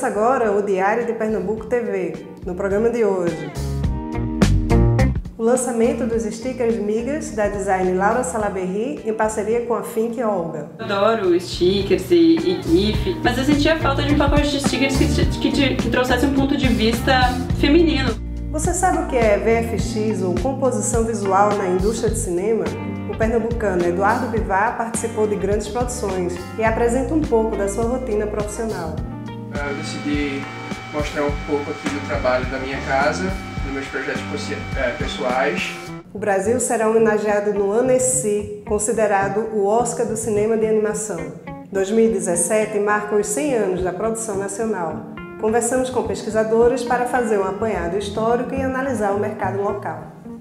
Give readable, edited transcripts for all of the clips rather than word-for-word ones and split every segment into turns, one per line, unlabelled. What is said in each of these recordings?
Começa agora o Diário de Pernambuco TV. No programa de hoje, o lançamento dos stickers migas da design Laura Salaberry em parceria com a Fink Olga.
Adoro stickers e GIF, mas eu sentia falta de um pacote de stickers que trouxesse um ponto de vista feminino.
Você sabe o que é VFX ou composição visual na indústria de cinema? O pernambucano Eduardo Bivar participou de grandes produções e apresenta um pouco da sua rotina profissional.
Eu decidi mostrar um pouco aqui do trabalho da minha casa, dos meus projetos pessoais.
O Brasil será homenageado no Annecy, considerado o Oscar do cinema de animação. 2017 marca os 100 anos da produção nacional. Conversamos com pesquisadores para fazer um apanhado histórico e analisar o mercado local.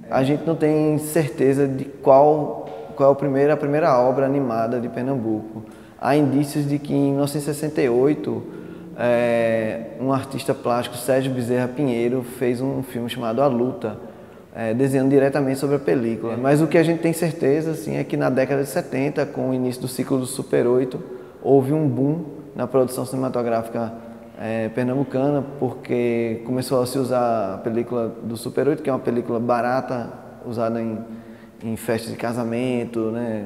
A gente não tem certeza de qual é a primeira obra animada de Pernambuco. Há indícios de que em 1968, um artista plástico, Sérgio Bezerra Pinheiro, fez um filme chamado A Luta, desenhando diretamente sobre a película. Mas o que a gente tem certeza assim, é que na década de 70, com o início do ciclo do Super 8, houve um boom na produção cinematográfica pernambucana, porque começou a se usar a película do Super 8, que é uma película barata, usada em festas de casamento, né,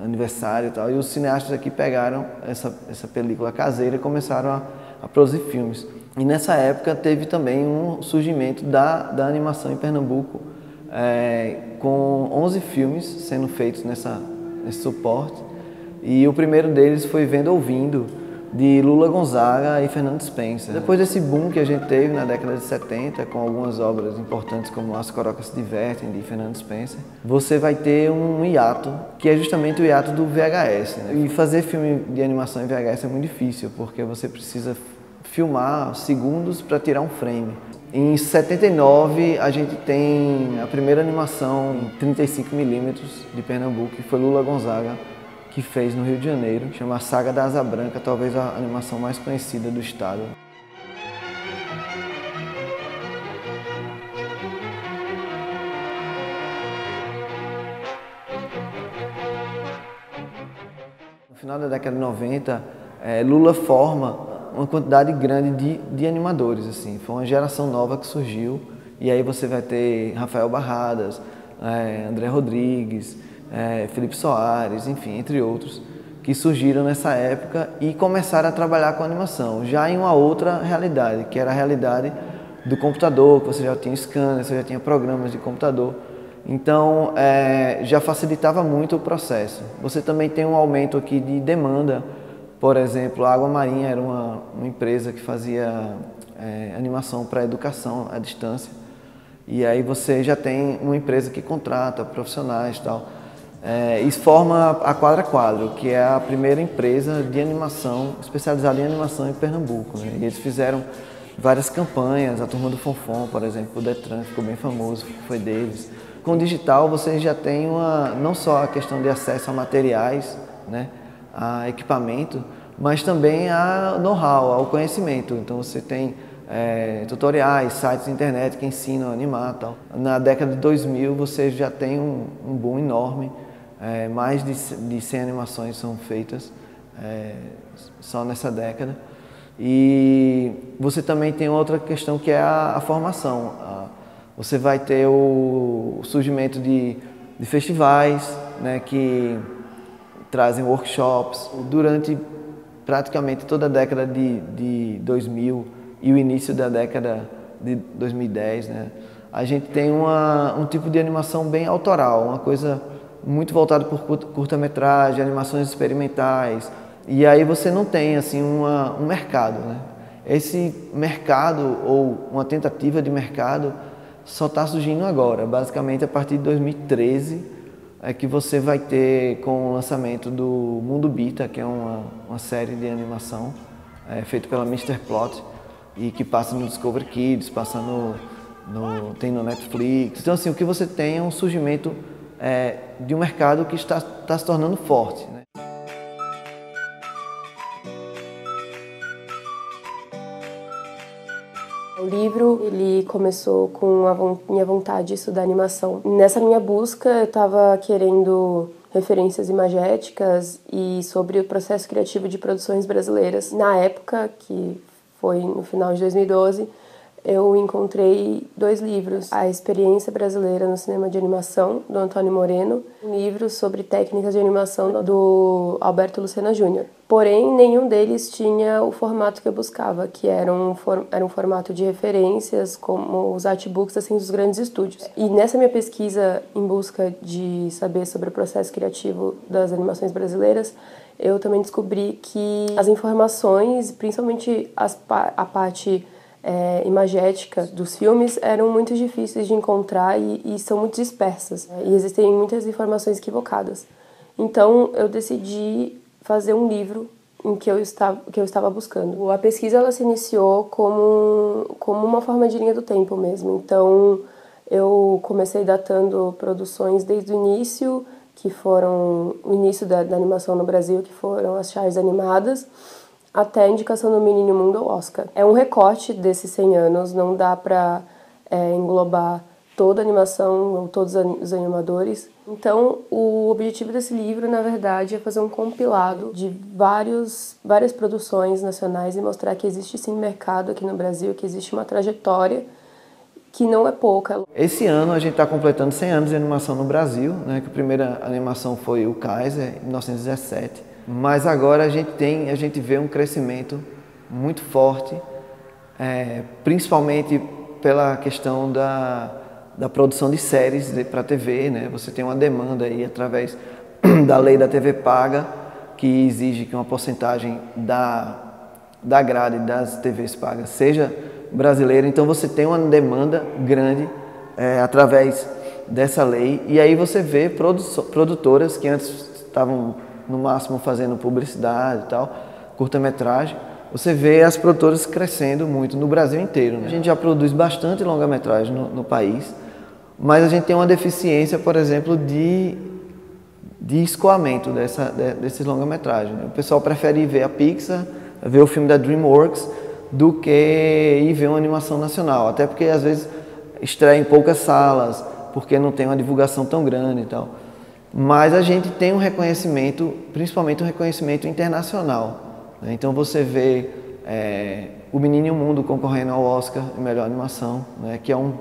aniversário e tal. E os cineastas aqui pegaram essa película caseira e começaram a produzir filmes. E nessa época teve também um surgimento da animação em Pernambuco, com 11 filmes sendo feitos nesse suporte. E o primeiro deles foi Vendo Ouvindo, de Lula Gonzaga e Fernando Spencer. Depois desse boom que a gente teve na década de 70, com algumas obras importantes como As Corocas se Divertem, de Fernando Spencer, você vai ter um hiato, que é justamente o hiato do VHS. Né? E fazer filme de animação em VHS é muito difícil, porque você precisa filmar segundos para tirar um frame. Em 79, a gente tem a primeira animação em 35mm de Pernambuco, que foi Lula Gonzaga, que fez no Rio de Janeiro, chama Saga da Asa Branca, talvez a animação mais conhecida do estado. No final da década de 90, Lula forma uma quantidade grande de animadores. Assim. Foi uma geração nova que surgiu, e aí você vai ter Rafael Barradas, André Rodrigues, Felipe Soares, enfim, entre outros, que surgiram nessa época e começaram a trabalhar com animação, já em uma outra realidade, que era a realidade do computador, que você já tinha scanner, você já tinha programas de computador. Então, já facilitava muito o processo. Você também tem um aumento aqui de demanda. Por exemplo, a Água Marinha era uma empresa que fazia animação para educação à distância. E aí você já tem uma empresa que contrata profissionais e tal. E forma a Quadra Quadro, que é a primeira empresa de animação, especializada em animação em Pernambuco. Né? E eles fizeram várias campanhas, a Turma do Fonfon, por exemplo, o Detran ficou bem famoso, foi deles. Com o digital você já tem não só a questão de acesso a materiais, né, a equipamento, mas também a know-how, ao conhecimento. Então você tem tutoriais, sites de internet que ensinam a animar e tal. Na década de 2000 você já tem um boom enorme. Mais de 100 animações são feitas só nessa década. E você também tem outra questão que é a formação. Você vai ter o surgimento de festivais, né, que trazem workshops. Durante praticamente toda a década de 2000 e o início da década de 2010, né, a gente tem um tipo de animação bem autoral, uma coisa muito voltado por curta-metragem, animações experimentais. E aí você não tem assim um mercado, né? Esse mercado, ou uma tentativa de mercado, só está surgindo agora. Basicamente, a partir de 2013, é que você vai ter, com o lançamento do Mundo Bita, que é uma série de animação feita pela Mr. Plot, e que passa no Discovery Kids, passa tem no Netflix. Então, assim, o que você tem é um surgimento de um mercado que está se tornando forte. Né?
O livro, ele começou com a minha vontade de estudar animação. Nessa minha busca, eu estava querendo referências imagéticas e sobre o processo criativo de produções brasileiras. Na época que foi no final de 2012, eu encontrei 2 livros. A Experiência Brasileira no Cinema de Animação, do Antônio Moreno, um livro sobre técnicas de animação do Alberto Lucena Júnior. Porém, nenhum deles tinha o formato que eu buscava, que era um formato de referências, como os artbooks assim, dos grandes estúdios. E nessa minha pesquisa em busca de saber sobre o processo criativo das animações brasileiras, eu também descobri que as informações, principalmente a parte imagética dos filmes, eram muito difíceis de encontrar e são muito dispersas. E existem muitas informações equivocadas. Então, eu decidi fazer um livro que eu estava buscando. A pesquisa ela se iniciou como uma forma de linha do tempo mesmo. Então, eu comecei datando produções desde o início, que foram o início da animação no Brasil, que foram as Charles animadas, até a indicação do Menino Mundo ao Oscar. É um recorte desses 100 anos, não dá para englobar toda a animação ou todos os animadores. Então, o objetivo desse livro, na verdade, é fazer um compilado de várias produções nacionais e mostrar que existe sim mercado aqui no Brasil, que existe uma trajetória que não é pouca.
Esse ano a gente está completando 100 anos de animação no Brasil, né? Que a primeira animação foi o Kaiser, em 1917. Mas agora a gente vê um crescimento muito forte, principalmente pela questão da produção de séries para a TV, né? Você tem uma demanda aí através da lei da TV paga, que exige que uma porcentagem da grade das TVs pagas seja brasileira. Então você tem uma demanda grande através dessa lei. E aí você vê produtoras que antes estavam no máximo fazendo publicidade e tal, curta-metragem. Você vê as produtoras crescendo muito no Brasil inteiro, né? A gente já produz bastante longa-metragem no país, mas a gente tem uma deficiência, por exemplo, de escoamento desses longa-metragens. O pessoal prefere ir ver a Pixar, ver o filme da DreamWorks, do que ir ver uma animação nacional. Até porque, às vezes, estreia em poucas salas, porque não tem uma divulgação tão grande e tal. Mas a gente tem um reconhecimento, principalmente um reconhecimento internacional. Então você vê o Menino e o Mundo concorrendo ao Oscar de melhor animação, né, que é um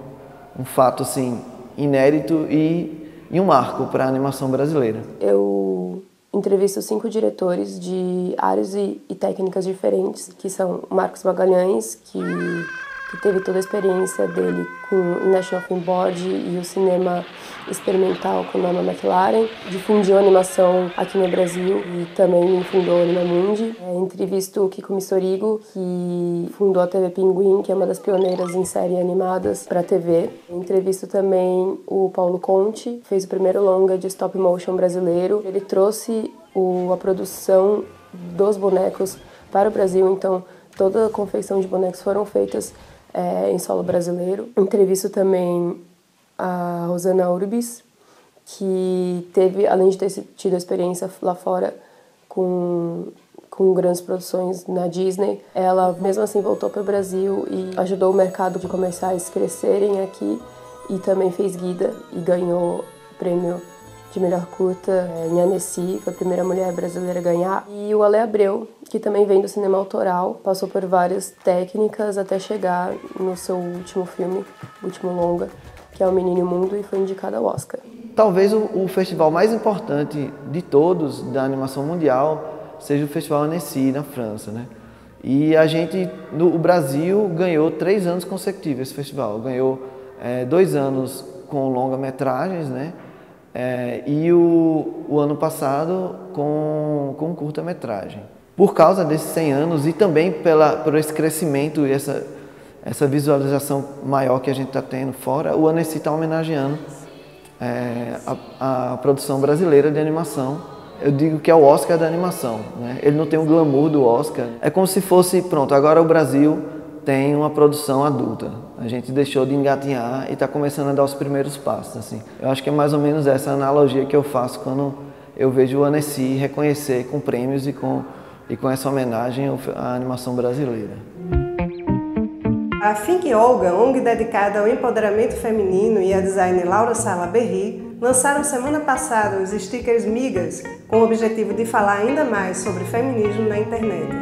fato assim, inédito e um marco para a animação brasileira.
Eu entrevisto 5 diretores de áreas e técnicas diferentes, que são o Marcos Magalhães, que teve toda a experiência dele com o National Film Board e o cinema experimental com Norma McLaren, difundiu a animação aqui no Brasil e também fundou a Animamundi. Entrevisto o Kiko Missorigo, que fundou a TV Pinguim, que é uma das pioneiras em séries animadas para a TV. Entrevisto também o Paulo Conte, que fez o primeiro longa de stop motion brasileiro. Ele trouxe a produção dos bonecos para o Brasil, então toda a confecção de bonecos foram feitas em solo brasileiro. Entrevisto também a Rosana Urbis, que teve, além de ter tido a experiência lá fora com grandes produções na Disney, ela mesmo assim voltou para o Brasil e ajudou o mercado de comerciais crescerem aqui e também fez Guida e ganhou o prêmio de melhor curta em Annecy, foi a primeira mulher brasileira a ganhar. E o Ale Abreu, que também vem do cinema autoral, passou por várias técnicas até chegar no seu último filme, último longa, que é O Menino e o Mundo, e foi indicado ao Oscar.
Talvez o festival mais importante de todos da animação mundial seja o Festival Annecy, na França, né? E o Brasil ganhou 3 anos consecutivos esse festival. Ganhou 2 anos com longa-metragens, né? E o ano passado com curta-metragem. Por causa desses 100 anos e também por esse crescimento e essa visualização maior que a gente está tendo fora, o Annecy está homenageando a produção brasileira de animação. Eu digo que é o Oscar da animação, né? Ele não tem o glamour do Oscar. É como se fosse, pronto, agora o Brasil tem uma produção adulta. A gente deixou de engatinhar e está começando a dar os primeiros passos, assim. Eu acho que é mais ou menos essa analogia que eu faço quando eu vejo o Annecy reconhecer com prêmios e com essa homenagem à animação brasileira.
A Think Olga, ONG dedicada ao empoderamento feminino, e a designer Laura Salaberry lançaram semana passada os stickers Migas, com o objetivo de falar ainda mais sobre feminismo na internet.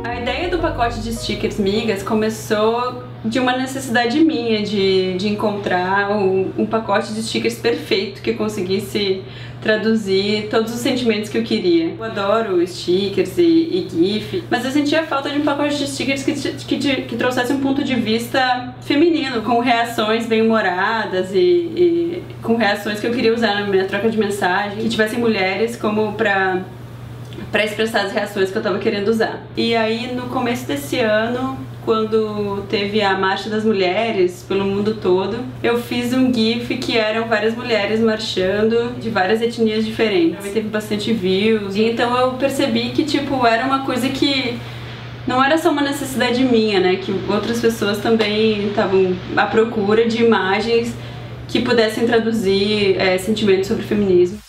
A ideia ideia do pacote de stickers migas começou de uma necessidade minha de encontrar um pacote de stickers perfeito que conseguisse traduzir todos os sentimentos que eu queria. Eu adoro stickers e GIF, mas eu sentia falta de um pacote de stickers que trouxesse um ponto de vista feminino, com reações bem-humoradas e com reações que eu queria usar na minha troca de mensagem, que tivessem mulheres como pra expressar as reações que eu tava querendo usar. E aí, no começo desse ano, quando teve a Marcha das Mulheres pelo mundo todo, eu fiz um GIF que eram várias mulheres marchando de várias etnias diferentes. Teve bastante views, e então eu percebi que, tipo, era uma coisa que não era só uma necessidade minha, né? Que outras pessoas também estavam à procura de imagens que pudessem traduzir sentimentos sobre feminismo.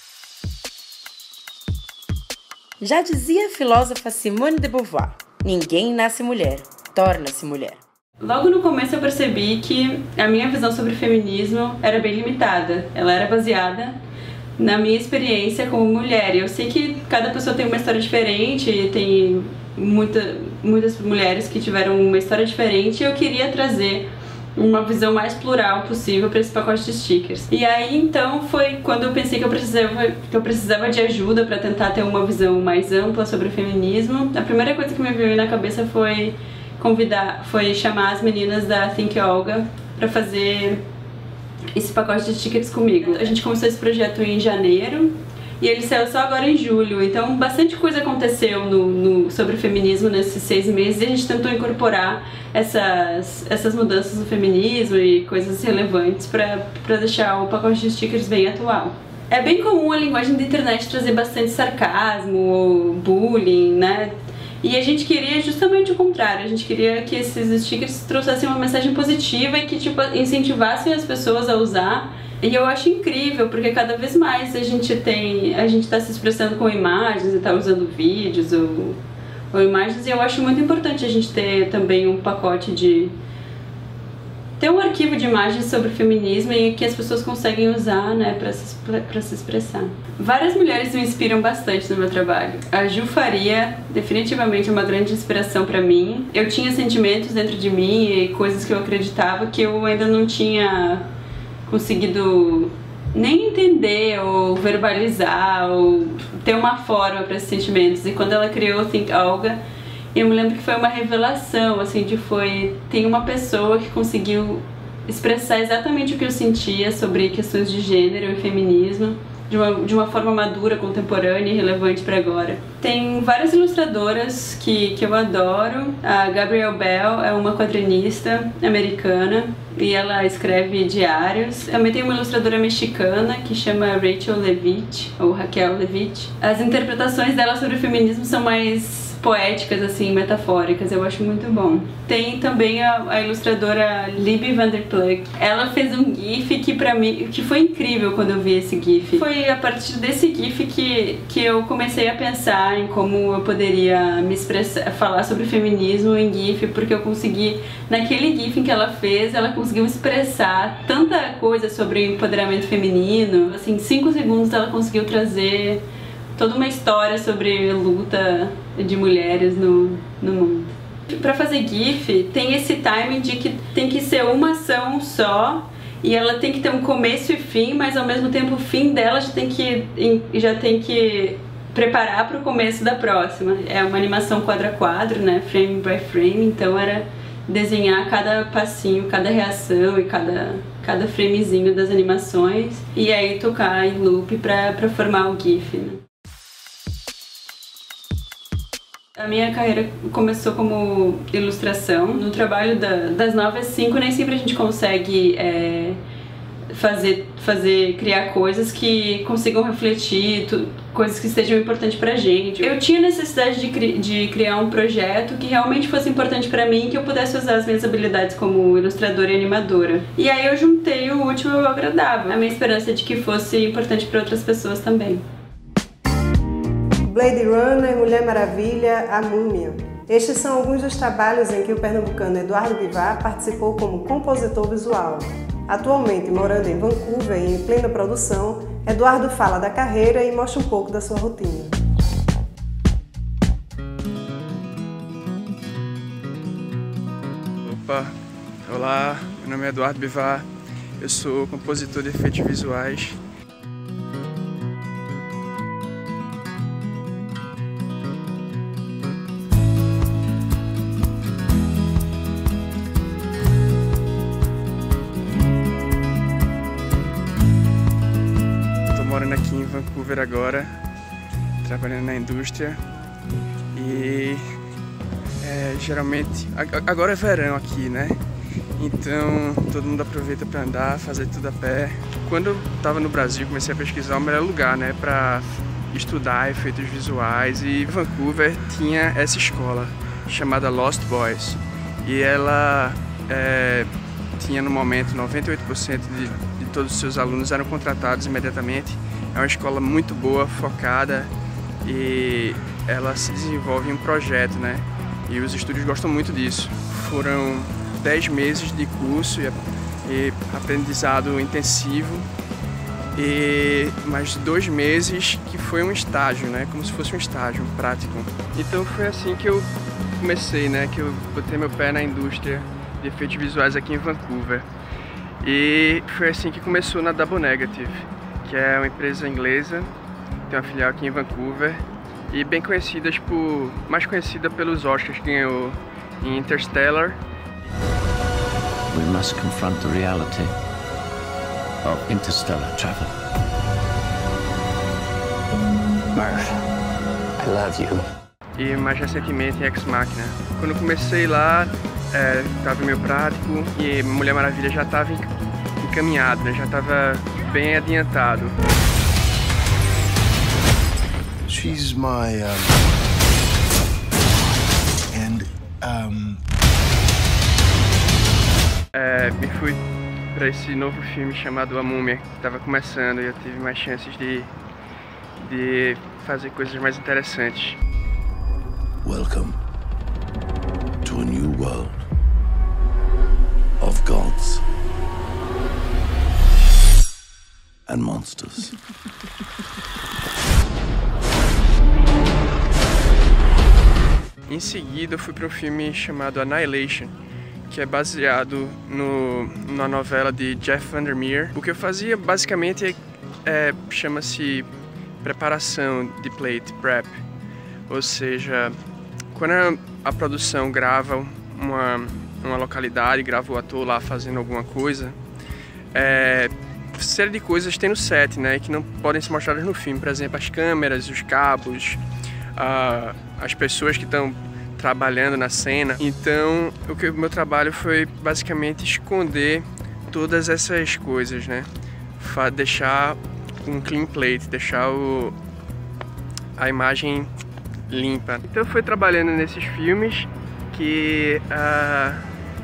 Já dizia a filósofa Simone de Beauvoir, ninguém nasce mulher, torna-se mulher.
Logo no começo eu percebi que a minha visão sobre feminismo era bem limitada. Ela era baseada na minha experiência como mulher. Eu sei que cada pessoa tem uma história diferente, tem muitas mulheres que tiveram uma história diferente, e eu queria trazer uma visão mais plural possível para esse pacote de stickers. E aí então foi quando eu pensei que eu precisava de ajuda para tentar ter uma visão mais ampla sobre o feminismo. A primeira coisa que me veio na cabeça foi chamar as meninas da Think Olga para fazer esse pacote de stickers comigo. A gente começou esse projeto em janeiro e ele saiu só agora em julho, então bastante coisa aconteceu sobre o feminismo nesses 6 meses, e a gente tentou incorporar essas mudanças no feminismo e coisas relevantes para deixar o pacote de stickers bem atual. É bem comum a linguagem da internet trazer bastante sarcasmo ou bullying, né? E a gente queria justamente o contrário, a gente queria que esses stickers trouxessem uma mensagem positiva e que, tipo, incentivassem as pessoas a usar. E eu acho incrível, porque cada vez mais a gente tá se expressando com imagens e tá usando vídeos ou imagens, e eu acho muito importante a gente ter também um pacote ter um arquivo de imagens sobre o feminismo e que as pessoas conseguem usar, né, pra se expressar. Várias mulheres me inspiram bastante no meu trabalho. A Ju Faria definitivamente é uma grande inspiração pra mim. Eu tinha sentimentos dentro de mim e coisas que eu acreditava que eu ainda não tinha conseguido nem entender ou verbalizar ou ter uma forma para esses sentimentos. E quando ela criou o Think Olga, eu me lembro que foi uma revelação, assim, tem uma pessoa que conseguiu expressar exatamente o que eu sentia sobre questões de gênero e feminismo de uma forma madura, contemporânea e relevante para agora. Tem várias ilustradoras que eu adoro. A Gabrielle Bell é uma quadrinista americana e ela escreve diários. Também tem uma ilustradora mexicana que chama Rachel Levitt, ou Raquel Levitt. As interpretações dela sobre o feminismo são mais poéticas, assim, metafóricas, eu acho muito bom. Tem também a ilustradora Libby Vanderplug. Ela fez um GIF que pra mim, que foi incrível quando eu vi esse GIF. Foi a partir desse GIF que eu comecei a pensar em como eu poderia me expressar, falar sobre feminismo em GIF, porque eu consegui, naquele GIF que ela fez, ela conseguiu expressar tanta coisa sobre empoderamento feminino. Assim, em 5 segundos ela conseguiu trazer toda uma história sobre luta de mulheres no mundo. Para fazer GIF, tem esse timing de que tem que ser uma ação só e ela tem que ter um começo e fim, mas ao mesmo tempo o fim dela já tem que preparar para o começo da próxima. É uma animação quadro a quadro, né, frame by frame, então era desenhar cada passinho, cada reação e cada framezinho das animações e aí tocar em loop para formar o GIF, né. A minha carreira começou como ilustração. No trabalho das 9 às 5, nem sempre a gente consegue criar coisas que consigam refletir, coisas que sejam importantes pra gente. Eu tinha necessidade de criar um projeto que realmente fosse importante pra mim, que eu pudesse usar as minhas habilidades como ilustradora e animadora. E aí eu juntei o útil ao agradável. A minha esperança é de que fosse importante pra outras pessoas também.
Blade Runner, Mulher Maravilha, A Múmia. Estes são alguns dos trabalhos em que o pernambucano Eduardo Bivar participou como compositor visual. Atualmente morando em Vancouver e em plena produção, Eduardo fala da carreira e mostra um pouco da sua rotina.
Opa, olá, meu nome é Eduardo Bivar, eu sou compositor de efeitos visuais. Estou morando aqui em Vancouver agora, trabalhando na indústria e geralmente, agora é verão aqui, né? Então todo mundo aproveita para andar, fazer tudo a pé. Quando eu estava no Brasil, comecei a pesquisar o melhor lugar, né, para estudar efeitos visuais, e Vancouver tinha essa escola chamada Lost Boys e ela tinha no momento 98% de todos os seus alunos eram contratados imediatamente. É uma escola muito boa, focada, e ela se desenvolve em um projeto, né? E os estúdios gostam muito disso. Foram 10 meses de curso e aprendizado intensivo e mais 2 meses que foi um estágio, né? Como se fosse um estágio prático. Então foi assim que eu comecei, né? Que eu botei meu pé na indústria de efeitos visuais aqui em Vancouver. E foi assim que começou na Double Negative, que é uma empresa inglesa, tem uma filial aqui em Vancouver e bem conhecidas mais conhecida pelos Oscars que ganhou em Interstellar.
We must confront the reality of interstellar travel. Murph, I love you.
E mais recentemente em Ex Machina. Quando eu comecei lá, estava meio prático e Mulher Maravilha já estava encaminhado, né? Já estava bem adiantado.
She's my
me fui para esse novo filme chamado A Múmia, que estava começando, e eu tive mais chances de fazer coisas mais interessantes.
Welcome to a new world of gods and monsters.
Em seguida, eu fui para um filme chamado Annihilation, que é baseado numa novela de Jeff Vandermeer. O que eu fazia basicamente chama-se preparação de plate, prep. Ou seja, quando a produção grava uma localidade, grava o ator lá fazendo alguma coisa, série de coisas tem no set, né, que não podem ser mostradas no filme. Por exemplo, as câmeras, os cabos, as pessoas que estão trabalhando na cena. Então, o meu trabalho foi basicamente esconder todas essas coisas, né? Deixar um clean plate, deixar a imagem limpa. Então, eu fui trabalhando nesses filmes que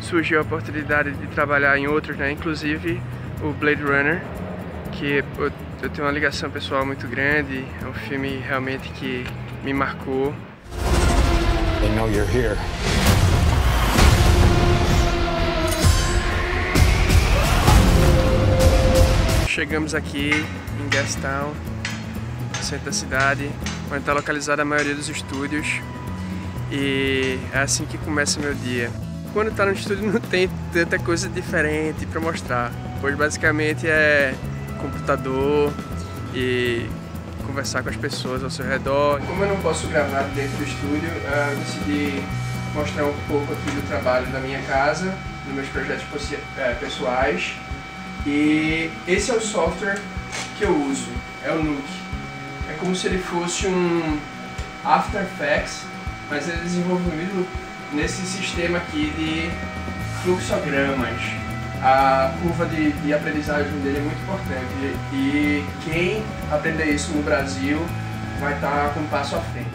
surgiu a oportunidade de trabalhar em outros, né? Inclusive o Blade Runner, que eu tenho uma ligação pessoal muito grande. É um filme realmente que me marcou.
They know you're here.
Chegamos aqui em Gastown, no centro da cidade, onde está localizada a maioria dos estúdios, e é assim que começa o meu dia. Quando está no estúdio não tem tanta coisa diferente para mostrar, pois basicamente é computador e conversar com as pessoas ao seu redor. Como eu não posso gravar dentro do estúdio, eu decidi mostrar um pouco aqui do trabalho da minha casa, dos meus projetos pessoais. E esse é o software que eu uso, é o Nuke. É como se ele fosse um After Effects, mas ele é desenvolvido nesse sistema aqui de fluxogramas. A curva de aprendizagem dele é muito importante e quem aprender isso no Brasil vai estar com um passo à frente.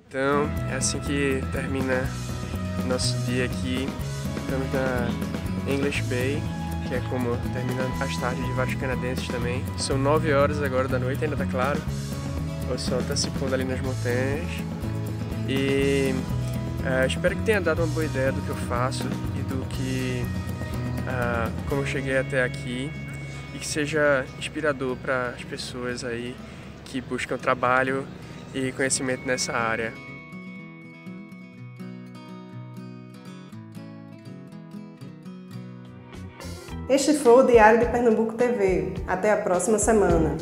Então, é assim que termina nosso dia aqui. Estamos na English Bay, que é como termina as tardes de vários canadenses também. São 9 horas agora da noite, ainda tá claro. O sol está se pondo ali nas montanhas. E Espero que tenha dado uma boa ideia do que eu faço e do que como eu cheguei até aqui, e que seja inspirador para as pessoas aí que buscam trabalho e conhecimento nessa área.
Este foi o Diário de Pernambuco TV. Até a próxima semana.